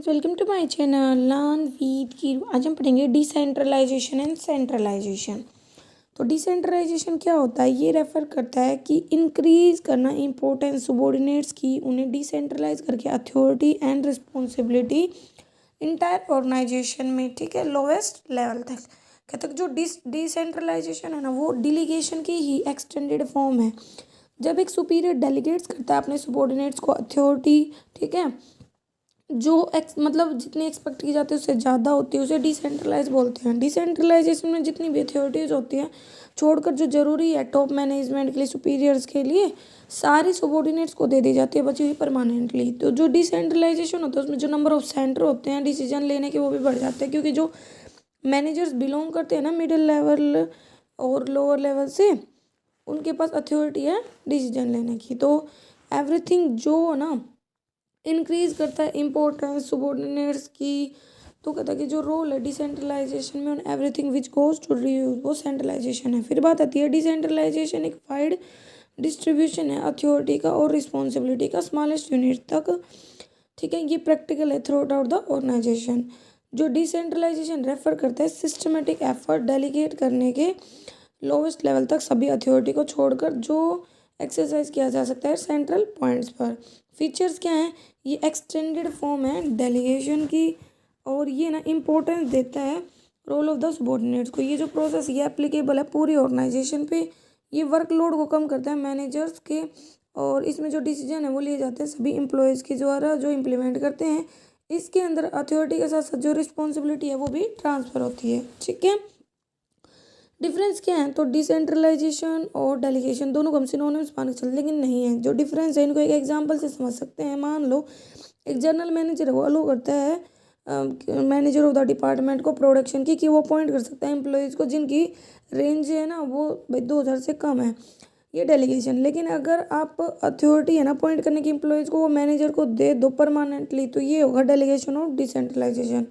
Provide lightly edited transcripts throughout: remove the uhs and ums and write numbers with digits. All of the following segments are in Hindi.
Friends, welcome to my channel learn with Keeru. आज हम पढ़ेंगे डिसेंट्रलाइजेशन एंड सेंट्रलाइजेशन। तो डिसेंट्रलाइजेशन क्या होता है? ये रेफर करता है कि इंक्रीज करना इम्पोर्टेंस सबॉर्डिनेट्स की, उन्हें डिसेंट्रलाइज करके authority and responsibility entire organisation में, ठीक है, लोवेस्ट लेवल तक। कहते हैं जो डिसेंट्रलाइजेशन है ना, वो डिलीगेशन की ही एक्सटेंडेड फॉर्म है। जब एक सुपीरियर डेलीगेट्स करता है अपने सबॉर्डिनेट्स को अथॉरिटी, ठीक है, जो मतलब जितनी एक्सपेक्ट की जाती है उससे ज़्यादा होती है, उसे डिसेंट्रलाइज बोलते हैं। डिसेंट्रलाइजेशन में जितनी भी अथॉरिटीज़ होती हैं, छोड़कर जो ज़रूरी है टॉप मैनेजमेंट के लिए, सुपीरियर्स के लिए, सारी सबॉर्डिनेट्स को दे दी जाती है, बची हुई परमानेंटली। तो जो डिसेंट्रलाइजेशन होता है उसमें जो नंबर ऑफ सेंटर होते हैं डिसीजन लेने के, वो भी बढ़ जाते हैं, क्योंकि जो मैनेजर्स बिलोंग करते हैं ना मिडिल लेवल और लोअर लेवल से, उनके पास अथॉरिटी है डिसीजन लेने की। तो एवरीथिंग जो ना इंक्रीज करता है इम्पोर्टेंस सबॉर्डिनेट्स की, तो कहता है कि जो रोल है डिसेंट्रलाइजेशन में, on everything which goes to reuse, वो सेंट्रलाइजेशन है। फिर बात आती है डिसेंट्रलाइजेशन एक वाइड डिस्ट्रीब्यूशन है अथॉरिटी का और रिस्पॉन्सिबिलिटी का स्मॉलेस्ट यूनिट तक, ठीक है। ये प्रैक्टिकल है थ्रू आउट द ऑर्गेनाइजेशन। जो डिसेंट्रलाइजेशन रेफर करता है सिस्टमेटिक एफर्ट डेलीगेट करने के लोवेस्ट लेवल तक सभी अथॉरिटी को छोड़कर, जो एक्सरसाइज किया जा सकता है सेंट्रल पॉइंट्स पर। फीचर्स क्या हैं? ये एक्सटेंडेड फॉर्म है डेलीगेशन की, और ये ना इम्पोर्टेंस देता है रोल ऑफ द सबॉर्डिनेट्स को। ये जो प्रोसेस ये एप्लीकेबल है पूरी ऑर्गेनाइजेशन पे। ये वर्कलोड को कम करता है मैनेजर्स के, और इसमें जो डिसीजन है वो लिए जाते हैं सभी एम्प्लॉयज़ के द्वारा जो इम्प्लीमेंट करते हैं। इसके अंदर अथॉरिटी के साथ साथ जो रिस्पॉन्सिबिलिटी है वो भी ट्रांसफ़र होती है, ठीक है। डिफरेंस क्या है? तो डिसेंट्रलाइजेशन और डेलीगेशन दोनों को हम सिनोनिम्स मान के चलते, लेकिन नहीं है। जो डिफरेंस है इनको एक एग्जांपल से समझ सकते हैं। मान लो एक जनरल मैनेजर है, वो अलो करता है मैनेजर ऑफ द डिपार्टमेंट को प्रोडक्शन की, कि वो अपॉइंट कर सकता है एम्प्लॉयज़ को जिनकी रेंज है ना वो भाई 2000 से कम है, ये डेलीगेशन। लेकिन अगर आप अथॉरिटी है ना अपॉइंट करने की एम्प्लॉयज़ को, वो मैनेजर को दे दो परमानेंटली, तो ये होगा डेलीगेशन और डिसेंट्रलाइजेशन।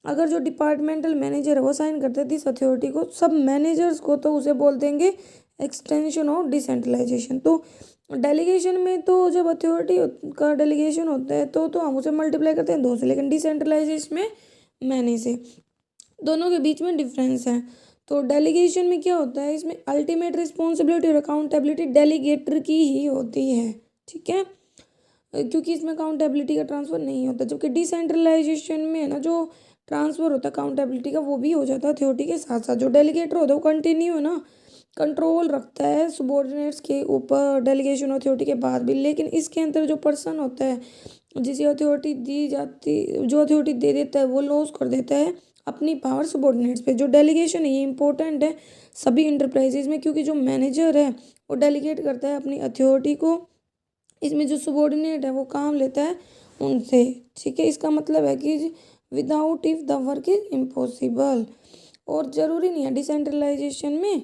अगर जो डिपार्टमेंटल मैनेजर है वो साइन करते हैं दिस अथॉरिटी को सब मैनेजर्स को, तो उसे बोल देंगे एक्सटेंशन ऑफ डिसेंट्रलाइजेशन। तो डेलीगेशन में तो जब अथॉरिटी का डेलीगेशन होता है तो हम उसे मल्टीप्लाई करते हैं 2 से, लेकिन डिसेंट्रलाइजेशन में मैनी से। दोनों के बीच में डिफरेंस है। तो डेलीगेशन में क्या होता है, इसमें अल्टीमेट रिस्पॉन्सिबिलिटी और अकाउंटेबिलिटी डेलीगेटर की ही होती है, ठीक है, क्योंकि इसमें अकाउंटेबिलिटी का ट्रांसफ़र नहीं होता। जबकि डिसेंट्रलाइजेशन में है ना जो ट्रांसफ़र होता है अकाउंटेबिलिटी का, वो भी हो जाता है अथॉरिटी के साथ साथ। जो डेलीगेटर होता है वो कंटिन्यू है ना कंट्रोल रखता है सबॉर्डिनेट्स के ऊपर डेलीगेशन अथॉरिटी के बाद भी। लेकिन इसके अंदर जो पर्सन होता है जिसे अथॉरिटी दी जाती, जो अथॉरिटी दे देता है, वो लॉस कर देता है अपनी पावर सबॉर्डिनेट्स पे। जो डेलीगेशन है ये इंपॉर्टेंट है सभी इंटरप्राइजेज में, क्योंकि जो मैनेजर है वो डेलीगेट करता है अपनी अथॉरिटी को, इसमें जो सबॉर्डिनेट है वो काम लेता है उनसे, ठीक है। इसका मतलब है कि without if the work is impossible. और ज़रूरी नहीं है डिसेंट्रलाइजेशन में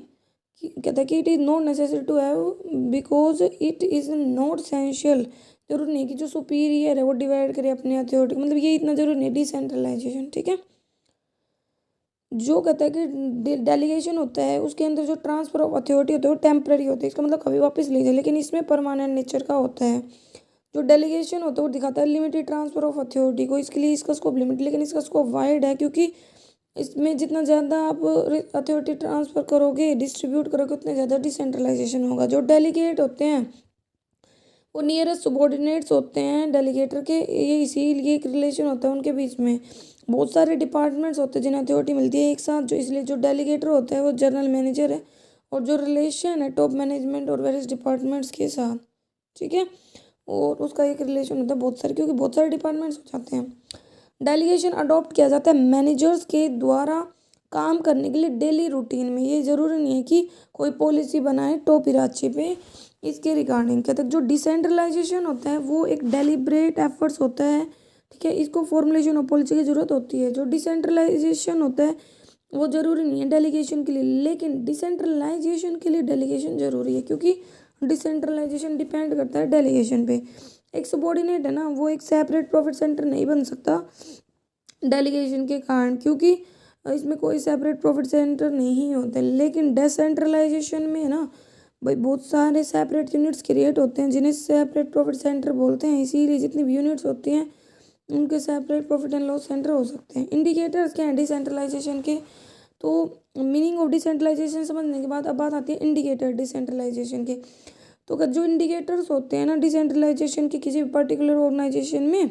कि कहता है कि it is not necessary to have because it is not essential. जरूरी नहीं कि जो सुपीरियर है वो डिवाइड करे अपने अथॉरिटी, मतलब ये इतना जरूरी नहीं है डिसेंट्रलाइजेशन, ठीक है। जो कहता है कि डेलीगेशन होता है उसके अंदर जो ट्रांसफर ऑफ अथॉरिटी होता है वो टेम्पररी होता है, इसका मतलब कभी वापस ले जाए, लेकिन इसमें परमानेंट नेचर का होता है। जो डेलीगेशन होता है वो दिखाता है लिमिटेड ट्रांसफर ऑफ अथॉरिटी को, इसके लिए इसका स्कोप लिमिटेड, लेकिन इसका स्कोप वाइड है, क्योंकि इसमें जितना ज़्यादा आप अथॉरिटी ट्रांसफ़र करोगे, डिस्ट्रीब्यूट करोगे, उतने ज़्यादा डिसेंट्रलाइजेशन होगा। जो डेलीगेट होते हैं वो नियरेस्ट सबॉर्डिनेट्स होते हैं डेलीगेटर के, ये इसीलिए एक रिलेशन होता है उनके बीच में। बहुत सारे डिपार्टमेंट्स होते हैं जिन्हें अथॉरिटी मिलती है एक साथ, जो इसलिए जो डेलीगेटर होता है वो जनरल मैनेजर है, और जो रिलेशन है टॉप मैनेजमेंट और वेरियस डिपार्टमेंट्स के साथ, ठीक है, और उसका एक रिलेशन होता है बहुत सारे, क्योंकि बहुत सारे डिपार्टमेंट्स हो जाते हैं। डेलीगेशन अडॉप्ट किया जाता है मैनेजर्स के द्वारा काम करने के लिए डेली रूटीन में। ये ज़रूरी नहीं है कि कोई पॉलिसी बनाए टॉप हिराची पे इसके रिगार्डिंग। कहते हैं जो डिसेंट्रलाइजेशन होता है वो एक डेलिब्रेट एफर्ट्स होता है, ठीक है, इसको फॉर्मुलेशन ऑफ पॉलिसी की ज़रूरत होती है। जो डिसेंट्रलाइजेशन होता है वो ज़रूरी नहीं है डेलीगेशन के लिए, लेकिन डिसेंट्रलाइजेशन के लिए डेलीगेशन ज़रूरी है, क्योंकि डिसेंट्रलाइजेशन डिपेंड करता है डेलीगेशन पे। एक सबॉर्डिनेट है ना वो एक सेपरेट प्रॉफिट सेंटर नहीं बन सकता डेलीगेशन के कारण, क्योंकि इसमें कोई सेपरेट प्रॉफिट सेंटर नहीं होता। लेकिन डिसेंट्रलाइजेशन में ना भाई बहुत सारे सेपरेट यूनिट्स क्रिएट होते हैं जिन्हें सेपरेट प्रॉफिट सेंटर बोलते हैं। इसीलिए जितनी भी यूनिट्स होती हैं उनके separate profit and loss centre हो सकते हैं। इंडिकेटर्स क्या हैं डिसेंट्रलाइजेशन के? तो मीनिंग ऑफ डिसेंट्रलाइजेशन समझने के बाद अब बात आती है इंडिकेटर डिसेंट्रलाइजेशन के। तो जो इंडिकेटर्स होते हैं ना डिसेंट्रलाइजेशन के किसी पर्टिकुलर ऑर्गेनाइजेशन में,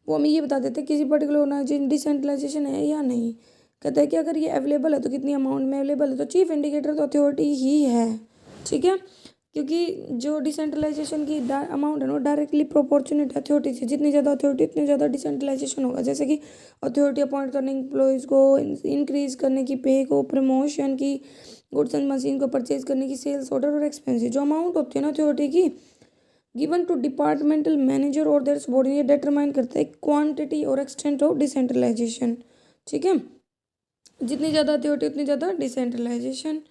वो हमें ये बता देते हैं किसी पर्टिकुलर ऑर्गेनाइजेशन डिसेंट्रलाइजेशन है या नहीं। कहते हैं कि अगर ये अवेलेबल है तो कितनी अमाउंट में अवेलेबल है, तो चीफ इंडिकेटर तो अथॉरिटी ही है, ठीक है। क्योंकि जो डिसेंट्रलाइजेशन की अमाउंट है ना डायरेक्टली प्रोपोर्शनेट अथॉरिटी से, जितनी ज़्यादा अथॉरिटी उतनी ज़्यादा डिसेंट्रलाइजेशन होगा। जैसे कि अथॉरिटी अपॉइंट करने एम्प्लॉयज़ को, इंक्रीज करने की पे को, प्रमोशन की, गुड्स एंड मशीन को परचेज करने की, सेल्स ऑर्डर और एक्सपेंसिव जो अमाउंट होती है ना अथॉरिटी की गिवन टू डिपार्टमेंटल मैनेजर और देयर सबॉर्डिनेट डिटरमाइन करता है क्वांटिटी और एक्सटेंट ऑफ डिसेंट्रलाइजेशन, ठीक है। जितनी ज़्यादा अथॉरिटी उतनी ज़्यादा डिसेंट्रलाइजेशन।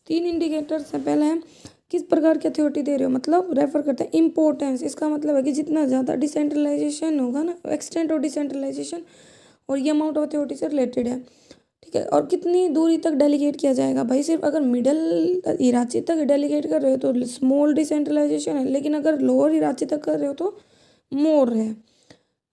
3 इंडिकेटर्स हैं। पहला है किस प्रकार की अथॉरिटी दे रहे हो, मतलब रेफर करते हैं इम्पोर्टेंस। इसका मतलब है कि जितना ज़्यादा डिसेंट्रलाइजेशन होगा ना, एक्सटेंट ऑफ डिसेंट्रलाइजेशन, और ये अमाउंट ऑफ अथॉरिटी से रिलेटेड है, ठीक है। और कितनी दूरी तक डेलीगेट किया जाएगा, भाई सिर्फ अगर मिडल इराची तक डेलीगेट कर रहे हो तो स्मॉल डिसेंट्रलाइजेशन है, लेकिन अगर लोअर इराची तक कर रहे हो तो मोर है।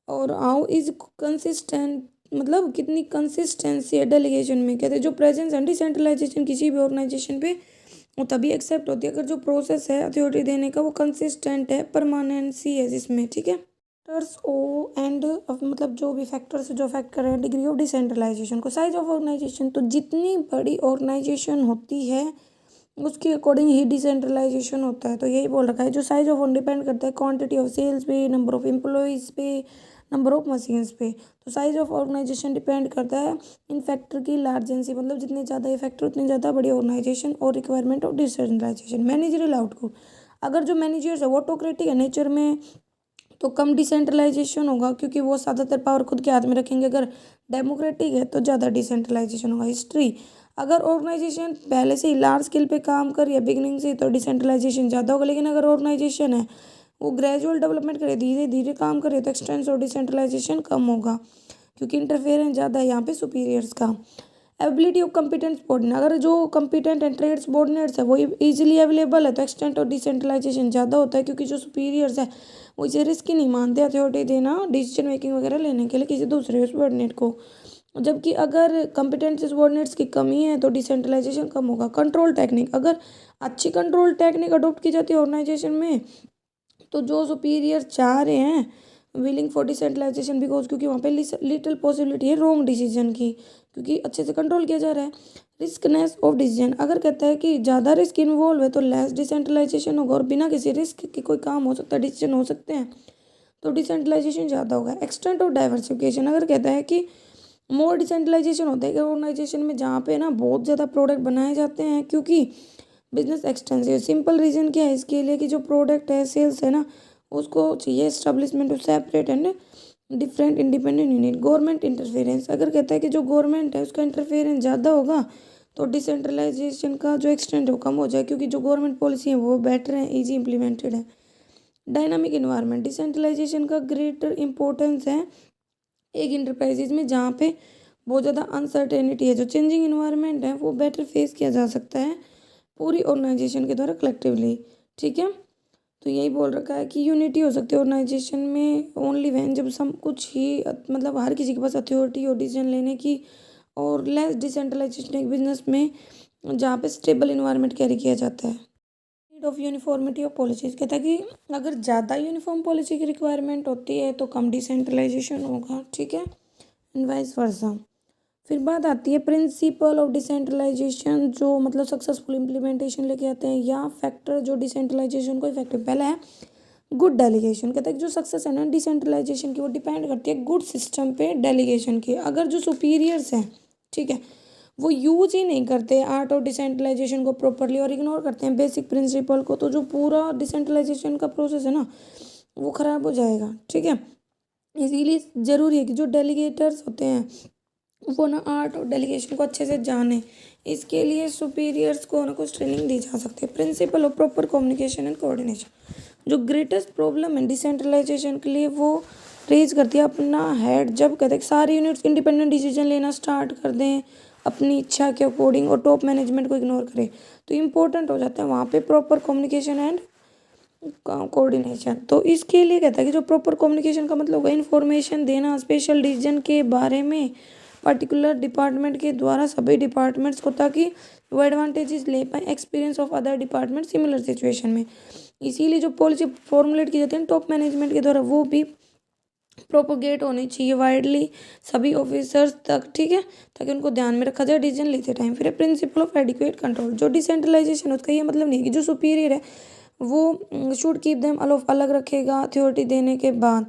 और हाउ इज कंसिस्टेंट, मतलब कितनी कंसिस्टेंसी है डेलीगेशन में। कहते हैं जो प्रेजेंस है डिसेंट्रलाइजेशन किसी भी ऑर्गेनाइजेशन पे वो तभी एक्सेप्ट होती है अगर जो प्रोसेस है अथॉरिटी देने का वो कंसिस्टेंट है, परमानेंसी है जिसमें, ठीक है। फैक्टर्स ओ एंड मतलब जो भी फैक्टर्स जो अफेक्ट कर रहे हैं डिग्री ऑफ डिसेंट्रलाइजेशन को। साइज ऑफ ऑर्गेनाइजेशन, तो जितनी बड़ी ऑर्गेनाइजेशन होती है उसके अकॉर्डिंग ही डिसेंट्रलाइजेशन होता है। तो यही बोल रखा है जो साइज ऑफ डिपेंड करता है क्वांटिटी ऑफ सेल्स पे, नंबर ऑफ एम्प्लॉयज़ पे, नंबर ऑफ मशीन्स पे। तो साइज ऑफ ऑर्गेनाइजेशन डिपेंड करता है इन फैक्टर की लार्जेंसी, मतलब जितने ज़्यादा ये फैक्टर उतनी ज़्यादा बड़ी ऑर्गेनाइजेशन और requirement of decentralisation. Managerial output, अगर जो मैनेजर्स है वो ऑटोक्रेटिक है नेचर में तो कम डिसेंट्रलाइजेशन होगा क्योंकि वो ज़्यादातर पावर खुद के हाथ में रखेंगे। अगर डेमोक्रेटिक है तो ज़्यादा डिसेंट्रलाइजेशन होगा। हिस्ट्री, अगर ऑर्गेनाइजेशन पहले से ही लार्ज स्केल पे काम कर रही है बिगिनिंग से तो डिसेंट्रलाइजेशन ज़्यादा होगा, लेकिन अगर ऑर्गेनाइजेशन है वो ग्रेजुअल डेवलपमेंट करे, धीरे धीरे काम करे तो एक्सटेंस और डिसेंट्रलाइजेशन कम होगा क्योंकि इंटरफेरेंस ज़्यादा है यहाँ पे सुपीरियर्स का। एबिलिटी ऑफ कम्पिटेंट सबॉर्डिनेट, अगर जो कम्पिटेंट एंड ट्रेड सबॉर्डिनेट्स है वो इजीली अवेलेबल है तो एक्सटेंट और डिसेंट्रलाइजेशन ज़्यादा होता है क्योंकि जो सुपीरियर्स है वो इसे रिस्क ही नहीं मानते अथॉरिटी देना डिसीजन मेकिंग वगैरह लेने के लिए किसी दूसरे सबॉर्डिनेट को। जबकि अगर कम्पिटेंट सबॉर्डिनेट्स की कमी है तो डिसेंट्रलाइजेशन कम होगा। कंट्रोल टेक्निक, अगर अच्छी कंट्रोल टेक्निक अडोप्ट की जाती है ऑर्गेनाइजेशन में तो जो सुपीरियर चाह रहे हैं विलिंग फॉर डिसेंट्रलाइजेशन बिकॉज क्योंकि वहाँ पे लिटिल पॉसिबिलिटी है रॉन्ग डिसीजन की क्योंकि अच्छे से कंट्रोल किया जा रहा है। रिस्कनेस ऑफ डिसीजन, अगर कहता है कि ज़्यादा रिस्क इन्वॉल्व है तो लेस डिसेंट्रलाइजेशन होगा और बिना किसी रिस्क के कोई काम हो सकता है, डिसीजन हो सकते हैं तो डिसेंट्रलाइजेशन ज़्यादा होगा। एक्सटेंट ऑफ डाइवर्सिफिकेशन, अगर कहता है कि मोर डिसेंट्रलाइजेशन होता है कि ऑर्गेनाइजेशन में जहाँ पे ना बहुत ज़्यादा प्रोडक्ट बनाए जाते हैं क्योंकि बिजनेस एक्सटेंसिव। सिंपल रीज़न क्या है इसके लिए कि जो प्रोडक्ट है सेल्स है ना उसको चाहिए establishment of separate and different independent unit. Government interference, अगर कहता है कि जो गवर्नमेंट है उसका इंटरफेरेंस ज़्यादा होगा तो डिसेंट्रलाइजेशन का जो एक्सटेंट है वो कम हो जाए क्योंकि जो गवर्नमेंट पॉलिसी है वो बेटर है, ईजी इम्प्लीमेंटेड है। डायनामिक इन्वायरमेंट, डिसेंट्रलाइजेशन का ग्रेटर इंपॉर्टेंस है एक इंटरप्राइजेज में जहाँ पे बहुत ज़्यादा अनसर्टेनिटी है। जो चेंजिंग इन्वायरमेंट है वो बेटर फेस किया जा सकता है पूरी ऑर्गेनाइजेशन के द्वारा कलेक्टिवली, ठीक है। तो यही बोल रखा है कि यूनिटी हो सकती है ऑर्गेनाइजेशन में ओनली वैन जब सब कुछ ही मतलब हर किसी के पास अथॉरिटी और डिसीजन लेने की, और लेस डिसेंट्रलाइजेशन एक बिजनेस में जहाँ पे स्टेबल इन्वायरमेंट कैरी किया जाता है। Need of uniformity of policies, कहता है कि अगर ज़्यादा यूनिफॉर्म पॉलिसी की रिक्वायरमेंट होती है तो कम डिसेंट्रलाइजेशन होगा, ठीक है, एंड वाइस वर्सा। फिर बात आती है प्रिंसिपल ऑफ डिसेंट्रलाइजेशन जो मतलब सक्सेसफुल इम्प्लीमेंटेशन लेके आते हैं या फैक्टर जो डिसेंट्रलाइजेशन को इफेक्टिव। पहला है गुड डेलीगेशन, कहता है कि जो सक्सेस है ना डिसेंट्रलाइजेशन की वो डिपेंड करती है गुड सिस्टम पे डेलीगेशन की। अगर जो सुपीरियर्स हैं, ठीक है, वो यूज ही नहीं करते आर्ट ऑफ डिसेंट्रलाइजेशन को प्रॉपरली और इग्नोर करते हैं बेसिक प्रिंसिपल को, तो जो पूरा डिसेंट्रलाइजेशन का प्रोसेस है ना वो ख़राब हो जाएगा, ठीक है। इसीलिए ज़रूरी है कि जो डेलीगेटर्स होते हैं वो ना आर्ट और डेलीगेशन को अच्छे से जाने। इसके लिए सुपीरियर्स को ना कुछ ट्रेनिंग दी जा सकती है। Principle of proper communication and coordination, जो ग्रेटेस्ट प्रॉब्लम है डिसेंट्रलाइजेशन के लिए वो रेज करती है अपना हेड जब कहते हैं सारी यूनिट्स इंडिपेंडेंट डिसीजन लेना स्टार्ट कर दें अपनी इच्छा के अकॉर्डिंग और टॉप मैनेजमेंट को इग्नोर करें तो इम्पोर्टेंट हो जाता है वहाँ पे प्रॉपर कम्युनिकेशन एंड कोऑर्डिनेशन। तो इसके लिए कहता है कि जो प्रॉपर कम्युनिकेशन का मतलब होगा इन्फॉर्मेशन देना स्पेशल डिसीजन के बारे में पर्टिकुलर डिपार्टमेंट के द्वारा सभी डिपार्टमेंट्स को, ताकि वो एडवांटेजेस ले पाए experience of other department similar situation में। इसीलिए जो पॉलिसी फॉर्मुलेट की जाती है टॉप मैनेजमेंट के द्वारा वो भी प्रोपोगेट होनी चाहिए वाइडली सभी ऑफिसर्स तक, ठीक है, ताकि उनको ध्यान में रखा जाए डिसीजन लेते टाइम। फिर प्रिंसिपल ऑफ एडिक्वेट कंट्रोल। जो डिसेंट्रलाइजेशन उसका ये मतलब नहीं है कि जो सुपीरियर है वो शुड कीप देम अलग रखेगा अथॉरिटी देने के बाद,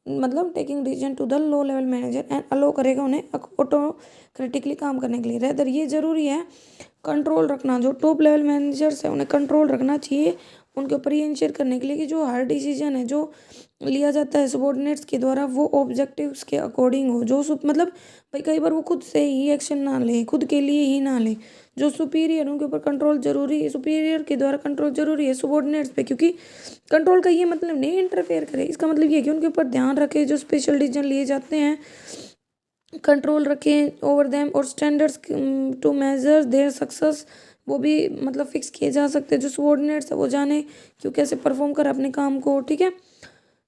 मतलब taking decision to the low level manager and allow करेगा उन्हें ऑटोक्रेटिकली काम करने के लिए। रेदर ये ज़रूरी है कंट्रोल रखना, जो टॉप लेवल मैनेजर्स है उन्हें कंट्रोल रखना चाहिए उनके ऊपर ये इंश्योर करने के लिए कि जो हर डिसीजन है जो लिया जाता है सबॉर्डिनेट्स के द्वारा वो ऑब्जेक्टिव्स के अकॉर्डिंग हो। जो मतलब भाई कई बार वो खुद से ही एक्शन ना ले, खुद के लिए ही ना ले, जो सुपीरियर उनके ऊपर कंट्रोल जरूरी है, सुपीरियर के द्वारा कंट्रोल जरूरी है सबॉर्डिनेट्स पे, क्योंकि कंट्रोल का ये मतलब नहीं इंटरफेयर करे, इसका मतलब ये है कि उनके ऊपर ध्यान रखे, जो स्पेशल डिसीजन लिए जाते हैं कंट्रोल रखें ओवर देम, और standards to measure their success वो भी मतलब फिक्स किए जा सकते हैं। जो सबॉर्डिनेट्स है वो जाने क्यों कैसे परफॉर्म कर अपने काम को, ठीक है।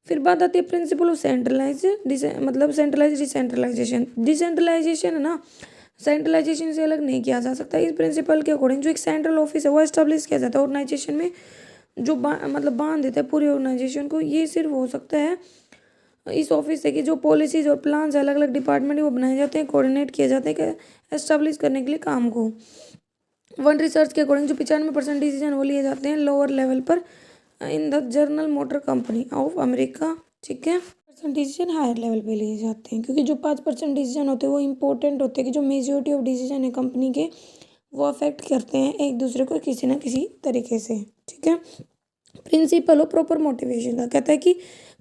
फिर बात आती है प्रिंसिपल ऑफ सेंट्रलाइज मतलब सेंट्रलाइज डिसेंट्रलाइजेशन। डिसेंट्रलाइजेशन है ना, सेंट्रलाइजेशन से अलग नहीं किया जा सकता। इस प्रिंसिपल के अकॉर्डिंग जो एक सेंट्रल ऑफिस है वो एस्टेब्लिश किया जाता है ऑर्गेनाइजेशन में, जो मतलब बांध देता है पूरी ऑर्गेनाइजेशन को। ये सिर्फ हो सकता है इस ऑफिस से कि जो पॉलिसीज और प्लान्स अलग अलग डिपार्टमेंट वो बनाए जाते हैं, कोऑर्डिनेट किए जाते हैं एस्टेब्लिश करने के लिए काम को। वन रिसर्च के अकॉर्डिंग जो 95% डिसीजन वो लिए जाते हैं लोअर लेवल पर in the general motor company of America, ठीक है। डिसीजन हायर लेवल पे लिए जाते हैं, क्योंकि जो 5% डिसीजन होते हैं वो इंपॉर्टेंट होते हैं कि जो मेजॉरिटी ऑफ डिसीजन है कंपनी के वो अफेक्ट करते हैं एक दूसरे को किसी ना किसी तरीके से, ठीक है। प्रिंसिपल ऑफ प्रॉपर मोटिवेशन का कहता है कि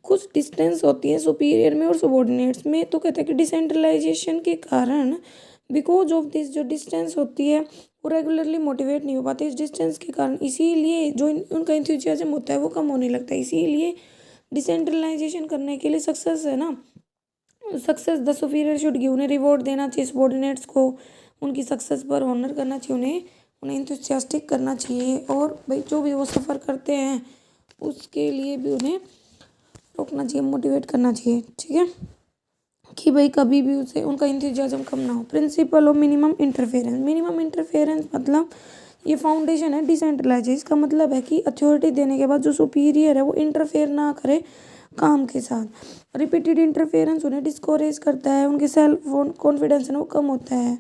कुछ डिस्टेंस होती है सुपीरियर में और सबॉर्डिनेट्स में, तो कहता है कि डिसेंट्रलाइजेशन के कारण बिकॉज ऑफ दिस जो डिस्टेंस होती है वो रेगुलरली मोटिवेट नहीं हो पाते इस डिस्टेंस के कारण, इसीलिए जो उनका इंथुजियाज्म होता है वो कम होने लगता है। इसीलिए डिसेंट्रलाइजेशन करने के लिए सक्सेस है ना, success the superior should give, उन्हें रिवॉर्ड देना चाहिए सबॉर्डिनेट्स को, उनकी सक्सेस पर ऑनर करना चाहिए, उन्हें इंथुसियास्टिक करना चाहिए, और भाई जो भी वो सफ़र करते हैं उसके लिए भी उन्हें रोकना चाहिए, मोटिवेट करना चाहिए, ठीक है, कि भाई कभी भी उसे उनका इंथुजियाज्म कम ना हो। Principle of minimum interference. Minimum interference मतलब ये फाउंडेशन है डिसेंट्रलाइज। इसका मतलब है कि अथॉरिटी देने के बाद जो सुपीरियर है वो इंटरफेयर ना करे काम के साथ। रिपीटेड इंटरफेरेंस उन्हें डिस्कोरेज करता है, उनके सेल्फ कॉन्फिडेंस है वो कम होता है।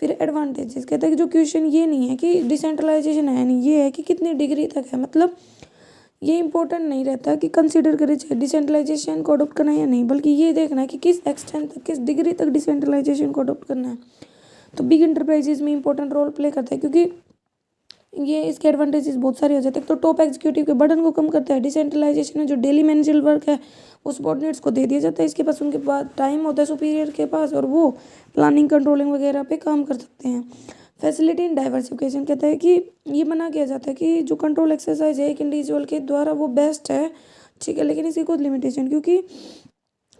फिर एडवांटेजेस कहता है कि जो क्वेश्चन ये नहीं है कि डिसेंट्रलाइजेशन है नहीं, ये है कि कितनी डिग्री तक है, मतलब ये इंपॉर्टेंट नहीं रहता कि कंसीडर करे चाहे डिसेंट्रलाइजेशन को अडोप्ट करना है या नहीं, बल्कि ये देखना है कि किस एक्सटेंट तक किस डिग्री तक डिसेंट्रलाइजेशन को अडोप्ट करना है। तो बिग इंटरप्राइजेज में इंपॉर्टेंट रोल प्ले करता है, क्योंकि ये इसके एडवांटेजेस बहुत सारे हो जाते हैं। तो टॉप एग्जीक्यूटिव के बर्डन को कम करता है। डिसेंट्रलाइजेशन में जो डेली मैनेजरल वर्क है वो सबॉर्डिनेट्स को दे दिया जाता है, इसके पास उनके पास टाइम होता है सुपीरियर के पास, और वो प्लानिंग कंट्रोलिंग वगैरह पे काम कर सकते हैं। फैसिलिटी इन डाइवर्सिफिकेशन कहता है कि ये मना किया जाता है कि जो कंट्रोल एक्सरसाइज है एक इंडिविजुअल के द्वारा वो बेस्ट है, ठीक है, लेकिन इसकी कुछ लिमिटेशन, क्योंकि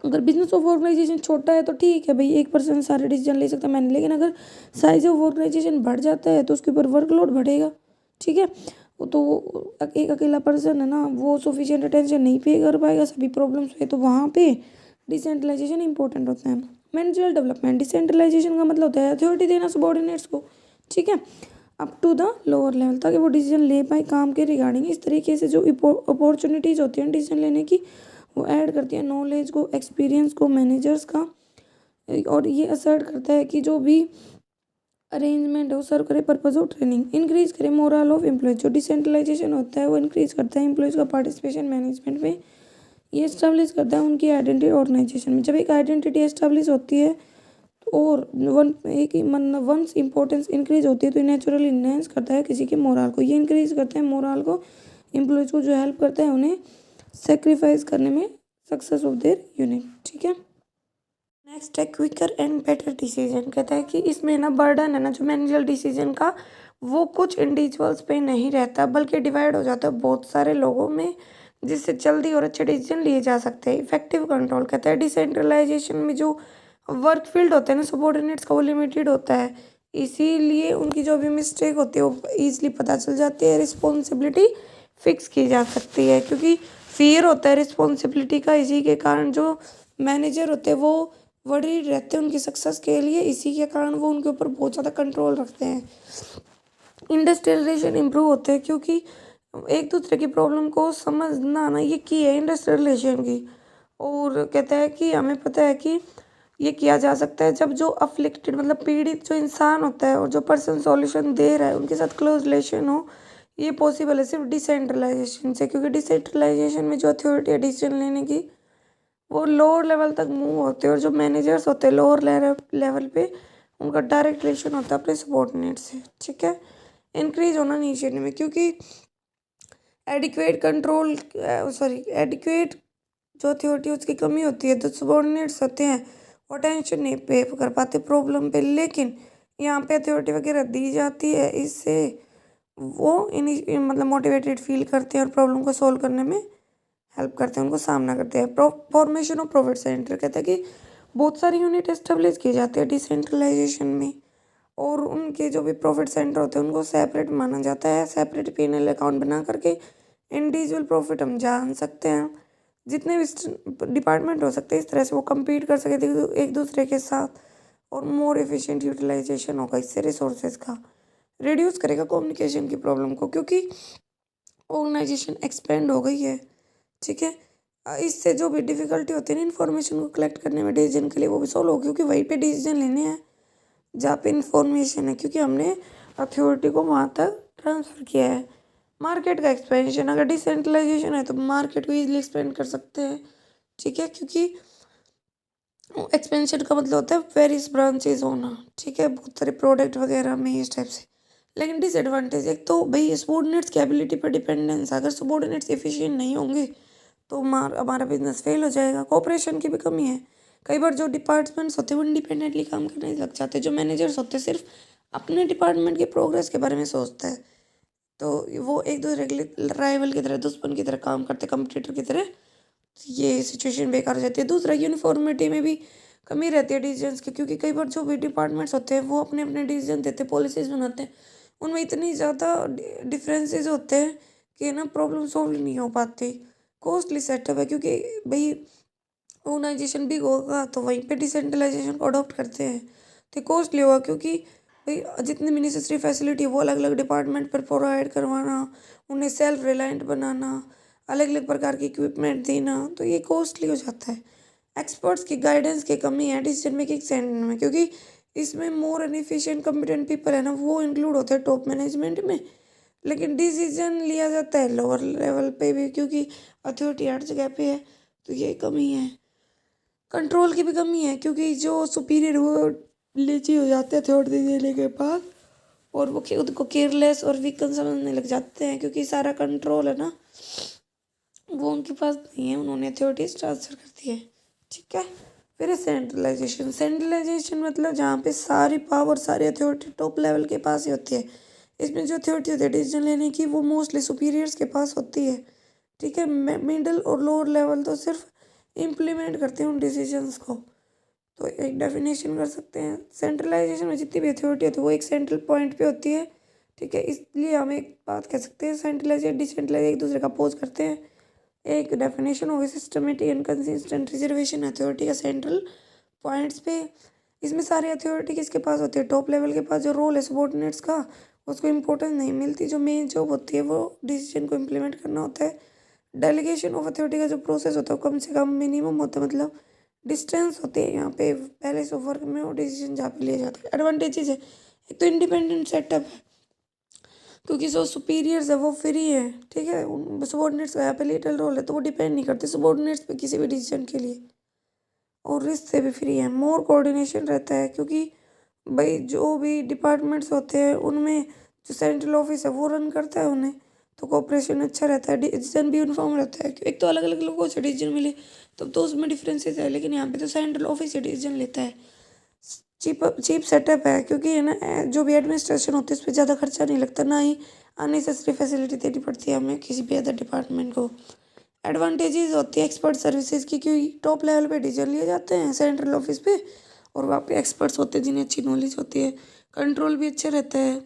अगर बिजनेस ऑफ ऑर्गेनाइजेशन छोटा है तो ठीक है भाई, एक पर्सन सारे डिसीजन ले सकता है मैंने, लेकिन अगर साइज ऑफ ऑर्गेनाइजेशन बढ़ जाता है तो उसके ऊपर वर्कलोड बढ़ेगा, ठीक है। तो एक अकेला पर्सन है ना वो सफिशिएंट अटेंशन नहीं पे कर पाएगा सभी प्रॉब्लम्स पे, तो वहाँ पे डिसेंट्रलाइजेशन इंपॉर्टेंट होता है। Managerial development. डिसेंट्रलाइजेशन का मतलब होता है अथॉरिटी देना सबॉर्डिनेट्स को, ठीक है, up to the lower level, ताकि वो डिसीजन ले पाए काम के रिगार्डिंग। इस तरीके से जो अपॉर्चुनिटीज़ होती हैं डिसीजन लेने की वो ऐड करती है नॉलेज को, एक्सपीरियंस को मैनेजर्स का, और ये असर्ट करता है कि जो भी अरेंजमेंट है वो सर्व करे पर्पज ऑफ ट्रेनिंग। इंक्रीज करे मोरल ऑफ एम्प्लॉयज। जो डिसेंट्रलाइजेशन होता है वो इंक्रीज करता है एम्प्लॉयज़ का पार्टिसिपेशन मैनेजमेंट में, ये इस्टेब्लिश करता है उनकी आइडेंटिटी ऑर्गेनाइजेशन में। जब एक आइडेंटिटी इस्टेब्लिश होती है और वंस इम्पोर्टेंस इंक्रीज होती है तो नेचुरली इन्हेंस करता है किसी के मोरल को, ये इंक्रीज करते हैं मोरल को एम्प्लॉयज़ को, जो हेल्प करता है उन्हें सेक्रीफाइस करने में सक्सेस ऑफ देयर यूनिट, ठीक है। नेक्स्ट है क्विकर एंड बेटर डिसीजन। कहता है कि इसमें ना बर्डन है ना जो मैनेजरल डिसीजन का वो कुछ इंडिविजुअल्स पे नहीं रहता, बल्कि डिवाइड हो जाता है बहुत सारे लोगों में, जिससे जल्दी और अच्छे डिसीजन लिए जा सकते हैं। Effective control. कहता है डिसेंट्रलाइजेशन में जो वर्क फील्ड होता है ना सबॉर्डिनेट्स का वो लिमिटेड होता है, इसीलिए उनकी जो भी मिस्टेक होती है वो ईजिली पता चल जाती है। रिस्पॉन्सिबिलिटी फिक्स की जा सकती है, क्योंकि फियर होता है रिस्पॉन्सिबिलिटी का। इसी के कारण जो मैनेजर होते हैं वो वरी रहते हैं उनकी सक्सेस के लिए, इसी के कारण वो उनके ऊपर बहुत ज़्यादा कंट्रोल रखते हैं। इंडस्ट्रियल रिलेशन इम्प्रूव होते हैं क्योंकि एक दूसरे की प्रॉब्लम को समझना आना ये की है इंडस्ट्रियल रिलेशन की। और कहता है कि हमें पता है कि ये किया जा सकता है जब जो अफ्लिक्टेड मतलब पीड़ित जो इंसान होता है और जो पर्सन सॉल्यूशन दे रहा है उनके साथ क्लोज रिलेशन हो। ये पॉसिबल है सिर्फ डिसेंट्रलाइजेशन से, क्योंकि डिसेंट्रलाइजेशन में जो अथॉरिटी है डिसीजन लेने की वो लोअर लेवल तक मूव होते हैं, और जो मैनेजर्स होते हैं लोअर लेवल पे उनका डायरेक्ट रिलेशन होता है अपने सबॉर्डिनेट से। ठीक है, इंक्रीज होना नीचे में, क्योंकि एडिक्वेट जो अथॉरिटी उसकी कमी होती है, तो सबॉर्डिनेट्स होते हैं वो टेंशन नहीं पे कर पाते प्रॉब्लम पे, लेकिन यहाँ पे अथॉरिटी वगैरह दी जाती है, इससे वो मतलब मोटिवेटेड फील करते हैं और प्रॉब्लम को सॉल्व करने में हेल्प करते हैं, उनको सामना करते हैं। फॉर्मेशन ऑफ प्रॉफिट सेंटर कहता है कि बहुत सारी यूनिट एस्टेब्लिश की जाती है डिसेंट्रलाइजेशन में, और उनके जो भी प्रॉफिट सेंटर होते हैं उनको सेपरेट माना जाता है। सेपरेट P&L अकाउंट बना करके इंडिविजुअल प्रॉफिट हम जान सकते हैं। जितने भी डिपार्टमेंट हो सकते हैं इस तरह से वो compete कर सके एक दूसरे के साथ, और मोर एफिशिएंट यूटिलाइजेशन होगा इससे रिसोर्सेज का। रिड्यूस करेगा कम्युनिकेशन की प्रॉब्लम को, क्योंकि ऑर्गेनाइजेशन एक्सपेंड हो गई है। ठीक है, इससे जो भी डिफ़िकल्टी होती है ना इन्फॉर्मेशन को कलेक्ट करने में डिसीजन के लिए, वो भी सॉल्व हो, क्योंकि वहीं पे डिसीजन लेने हैं जहाँ पे इन्फॉर्मेशन है, क्योंकि हमने अथॉरिटी को वहाँ तक ट्रांसफ़र किया है। मार्केट का एक्सपेंशन, अगर डिसेंट्रलाइजेशन है तो मार्केट को ईजिली एक्सपेंड कर सकते हैं। ठीक है, क्योंकि एक्सपेंशन का मतलब होता है वेरियस ब्रांचेज होना। ठीक है, बहुत सारे प्रोडक्ट वगैरह में इस टाइप से। लेकिन डिसएडवांटेज एक तो भाई सबॉर्डिनेट्स की एबिलिटी पर डिपेंडेंस, अगर सबॉर्डिनेट्स एफिशिएंट नहीं होंगे तो हमारा बिजनेस फेल हो जाएगा। कोऑपरेशन की भी कमी है, कई बार जो डिपार्टमेंट्स होते हैं वो इंडिपेंडेंटली काम करने लग जाते हैं। जो मैनेजर्स होते हैं सिर्फ अपने डिपार्टमेंट के प्रोग्रेस के बारे में सोचते हैं, तो वो एक दूसरे के लिए राइवल की तरह, दुश्मन की तरह काम करते, कंपटीटर की तरह। ये सिचुएशन बेकार हो जाती है। दूसरा, यूनिफॉर्मिटी में भी कमी रहती है डिसीजंस की, क्योंकि कई बार जो भी डिपार्टमेंट्स होते हैं वो अपने अपने डिसीजन देते हैं, पॉलिसीज बनाते हैं, उनमें इतनी ज़्यादा डिफरेंसेस होते हैं कि ना प्रॉब्लम सॉल्व नहीं हो पाती। कॉस्टली सेटअप है, क्योंकि भाई ऑर्गेनाइजेशन भी होगा तो वहीं पे डिसेंट्रलाइजेशन को अडॉप्ट करते हैं, तो कॉस्टली होगा, क्योंकि भाई जितनी भी नेसेसरी फैसिलिटी वो अलग अलग डिपार्टमेंट पर प्रोवाइड करवाना, उन्हें सेल्फ रिलायंट बनाना, अलग अलग प्रकार की इक्विपमेंट देना, तो ये कॉस्टली हो जाता है। एक्सपर्ट्स की गाइडेंस की कमी है डिसीजन मेकिंग सेंटर में, क्योंकि इसमें मोर एफिशिएंट कॉम्पिटेंट पीपल है ना वो इंक्लूड होते हैं टॉप मैनेजमेंट में, लेकिन डिसीजन लिया जाता है लोअर लेवल पे भी, क्योंकि अथॉरिटी हर जगह पे है, तो ये कमी है। कंट्रोल की भी कमी है, क्योंकि जो सुपीरियर वो लेजी हो जाते हैं अथॉरिटी देने के बाद, और वो खुद को केयरलेस और वीकन समझने लग जाते हैं, क्योंकि सारा कंट्रोल है ना वो उनके पास नहीं है, उन्होंने अथॉरिटीज ट्रांसफ़र कर दी है। ठीक है, फिर है सेंट्रलाइजेशन। सेंट्रलाइजेशन मतलब जहाँ पे सारी पावर सारी अथॉरिटी टॉप लेवल के पास ही होती है। इसमें जो अथॉरिटी होती है डिसीजन लेने की वो मोस्टली सुपीरियर्स के पास होती है। ठीक है, मिडल और लोअर लेवल तो सिर्फ इम्प्लीमेंट करते हैं उन डिसीजंस को। तो एक डेफिनेशन कर सकते हैं, सेंट्रलाइजेशन में जितनी भी अथॉरिटी होती है वो एक सेंट्रल पॉइंट पे होती है। ठीक है, इसलिए हम एक बात कह सकते हैं सेंट्रलाइज और डिसेंट्रलाइज एक दूसरे का अपोज करते हैं। एक डेफिनेशन होगी systematic and consistent reservation authority का सेंट्रल पॉइंट्स पे। इसमें सारी अथॉरिटी किसके पास होती है, टॉप लेवल के पास। जो रोल है सबॉर्डिनेट्स का उसको इम्पोर्टेंस नहीं मिलती, जो मेन जॉब होती है वो डिसीजन को इम्प्लीमेंट करना होता है। डेलीगेशन ऑफ अथॉरिटी का जो प्रोसेस होता है वो कम से कम मिनिमम होता है, मतलब डिस्टेंस होते हैं यहाँ पे पहले से वर्क में और डिसीजन जहाँ पे लिए जाते हैं। एडवांटेजेस है, एक तो इंडिपेंडेंट सेटअप है, क्योंकि जो सुपीरियर्स है वो फ्री है। ठीक है, सबॉर्डिनेट्स का यहाँ पे लिटिल रोल है, तो वो डिपेंड नहीं करते सबॉर्डिनेट्स पे किसी भी डिसीजन के लिए, और रिस्क से भी फ्री है। मोर कोऑर्डिनेशन रहता है, क्योंकि भाई जो भी डिपार्टमेंट्स होते हैं उनमें जो सेंट्रल ऑफिस है वो रन करता है उन्हें, तो कोऑपरेशन अच्छा रहता है, डिसीजन भी यूनिफॉर्म रहता है। एक तो अलग अलग लोगों से डिसीजन मिले तब तो उसमें डिफरेंसेस है, लेकिन यहाँ पे तो सेंट्रल ऑफिस ही डिसीजन लेता है। चीप सेटअप है, क्योंकि है ना जो भी एडमिनिस्ट्रेशन होती है उस पर ज़्यादा खर्चा नहीं लगता, ना ही अननेसेसरी फैसिलिटी देनी पड़ती है हमें किसी भी अदर डिपार्टमेंट को। एडवांटेजेस होती है एक्सपर्ट सर्विसेज की, क्योंकि टॉप लेवल पे डिसीजन लिए जाते हैं सेंट्रल ऑफिस पे, और वहाँ पे एक्सपर्ट्स होते हैं जिन्हें अच्छी नॉलेज होती है। कंट्रोल भी अच्छा रहता है।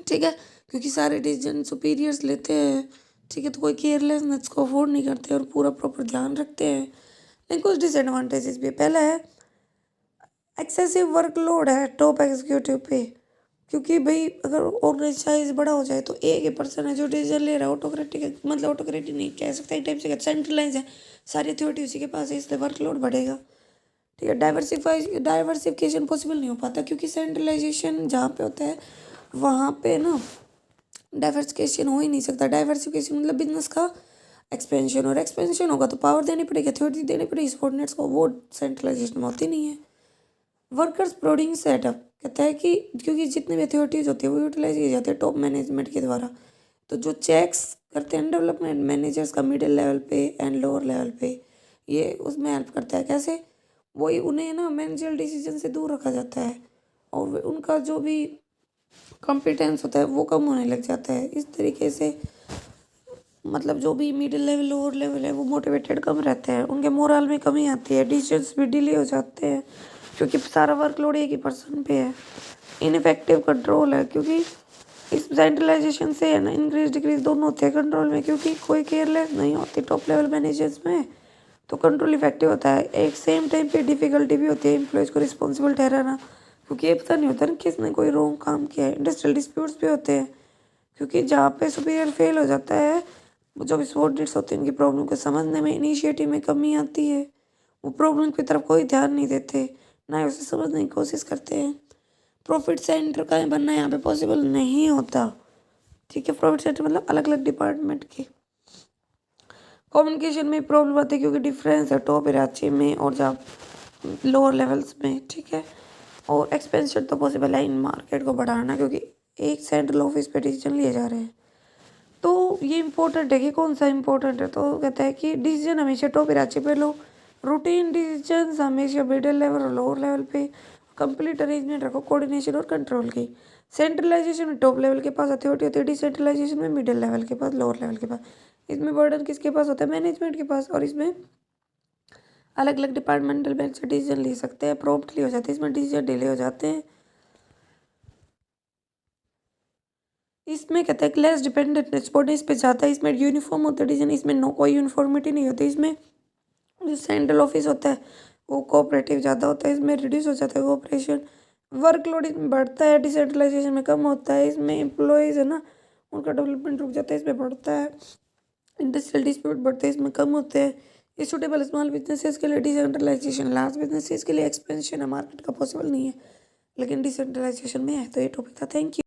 ठीक है, क्योंकि सारे डिसीजन सुपीरियर्स लेते हैं, ठीक है। तो कोई केयरलेसनेस को अफोर्ड नहीं करते और पूरा प्रॉपर ध्यान रखते हैं। लेकिन कुछ डिसएडवांटेजेस भी है। पहला है एक्सेसिव वर्कलोड है टॉप एग्जीक्यूटिव पे, क्योंकि भाई अगर ऑर्गेनाइज बड़ा हो जाए तो एक ही पर्सन है जो डिसीजन ले रहा है, ऑटोक्रेटिक मतलब ऑटोक्रेटिक नहीं कह सकते, एक टाइप से सेंट्रलाइज है, सारी अथॉरिटी उसी के पास है, इसलिए वर्कलोड बढ़ेगा। ठीक है। डाइवर्सिफिकेशन पॉसिबल नहीं हो पाता, क्योंकि सेंट्रलाइजेशन जहाँ पे होता है वहाँ पे ना डाइवर्सिफिकेशन हो ही नहीं सकता। डाइवर्सिफिकेशन मतलब बिजनेस का एक्सपेंशन, और एक्सपेंशन होगा तो पावर देनी पड़ेगी, अथॉरिटी देनी पड़ेगी सबॉर्डिनेट्स को, वो सेंट्रलाइजेशन में होती नहीं है। वर्कर्स प्रोड्यूसिंग सेटअप कहता है कि क्योंकि जितनी भी अथॉरिटीज़ होती है वो यूटिलाइज की जाती है टॉप मैनेजमेंट के द्वारा, तो जो चेक्स करते हैं डेवलपमेंट मैनेजर्स का मिडिल लेवल पे एंड लोअर लेवल पे, ये उसमें हेल्प करता है। कैसे? वही उन्हें ना मैनेजरल डिसीजन से दूर रखा जाता है और उनका जो भी कॉम्पिटेंस होता है वो कम होने लग जाता है। इस तरीके से मतलब जो भी मिडिल लेवल लोअर लेवल है वो मोटिवेटेड कम रहते हैं, उनके मोरल में कमी आती है, डिसीजंस भी डिले हो जाते हैं क्योंकि सारा वर्कलोड एक ही पर्सन पे है। इनफेक्टिव कंट्रोल है, क्योंकि इस सेंट्रलाइजेशन से है ना इंक्रीज डिक्रीज दोनों होते हैं कंट्रोल में, क्योंकि कोई केयरलेस नहीं होती टॉप लेवल मैनेजर्स में, तो कंट्रोल इफेक्टिव होता है। एक सेम टाइम पे डिफिकल्टी भी होती है एम्प्लॉयज को रिस्पॉन्सिबल ठहराना, क्योंकि ये पता नहीं होता ना किसने कोई रॉन्ग काम किया है। इंडस्ट्रियल डिस्प्यूट्स भी होते हैं, क्योंकि जहाँ पे सुपीरियर फेल हो जाता है, जो भी सबॉर्डिनेट्स होते हैं उनकी प्रॉब्लम को समझने में इनिशिएटिव में कमी आती है, वो प्रॉब्लम की तरफ कोई ध्यान नहीं देते, ना ही उसे समझने की कोशिश करते हैं। प्रॉफिट सेंटर का बनना यहाँ पे पॉसिबल नहीं होता। ठीक है। प्रॉफिट सेंटर मतलब अलग अलग डिपार्टमेंट के। कम्युनिकेशन में प्रॉब्लम आती है, क्योंकि डिफरेंस है टॉप हिरार्ची में और जहाँ लोअर लेवल्स में। ठीक है। और एक्सपेंशन तो पॉसिबल है इन मार्केट को बढ़ाना, क्योंकि एक सेंट्रल ऑफिस पे डिसीजन लिए जा रहे हैं, तो ये इंपॉर्टेंट है कि कौन सा इंपॉर्टेंट है। तो कहता है कि डिसीजन हमेशा टॉप हिरार्ची पे लो, रूटीन डिसीजन हमेशा मिडिल लेवल और लोअर लेवल पे, कंप्लीट अरेंजमेंट रखो कोऑर्डिनेशन और कंट्रोल की। सेंट्रलाइजेशन में टॉप लेवल के पास अथॉरिटी होती है, डिसेंट्रलाइजेशन में मिडिल लेवल के पास लोअर लेवल के पास। इसमें बर्डन किसके पास होता है? मैनेजमेंट के पास, और इसमें अलग अलग डिपार्टमेंटल बेंच से डिसीजन ले सकते हैं, प्रॉम्प्टली हो जाते हैं, इसमें डिसीजन डिले हो जाते हैं। इसमें कहता है कि लेस डिपेंडेंट सबॉर्डिनेट्स पे जाता है, इसमें यूनिफॉर्म होता है डिसीजन, इसमें नो कोई यूनिफॉर्मिटी नहीं होती। इसमें जो सेंट्रल ऑफिस होता है वो कोऑपरेटिव ज़्यादा होता है, इसमें रिड्यूस हो जाता है कोऑपरेशन। वर्कलोड इसमें बढ़ता है, डिसेंट्रलाइजेशन में कम होता है, इसमें एम्प्लॉयज़ है ना उनका डेवलपमेंट रुक जाता है, इसमें बढ़ता है। इंडस्ट्रियल डिस्प्यूट बढ़ते हैं, इसमें कम होते हैं। ये सूटेबल स्मॉल बिजनेसेस के लिए डिसेंट्रलाइजेशन, लार्ज बिजनेसेस के लिए एक्सपेंशन है, मार्केट का पॉसिबल नहीं है, लेकिन डिसेंट्रलाइजेशन में है। तो ये टॉपिक था। Thank you.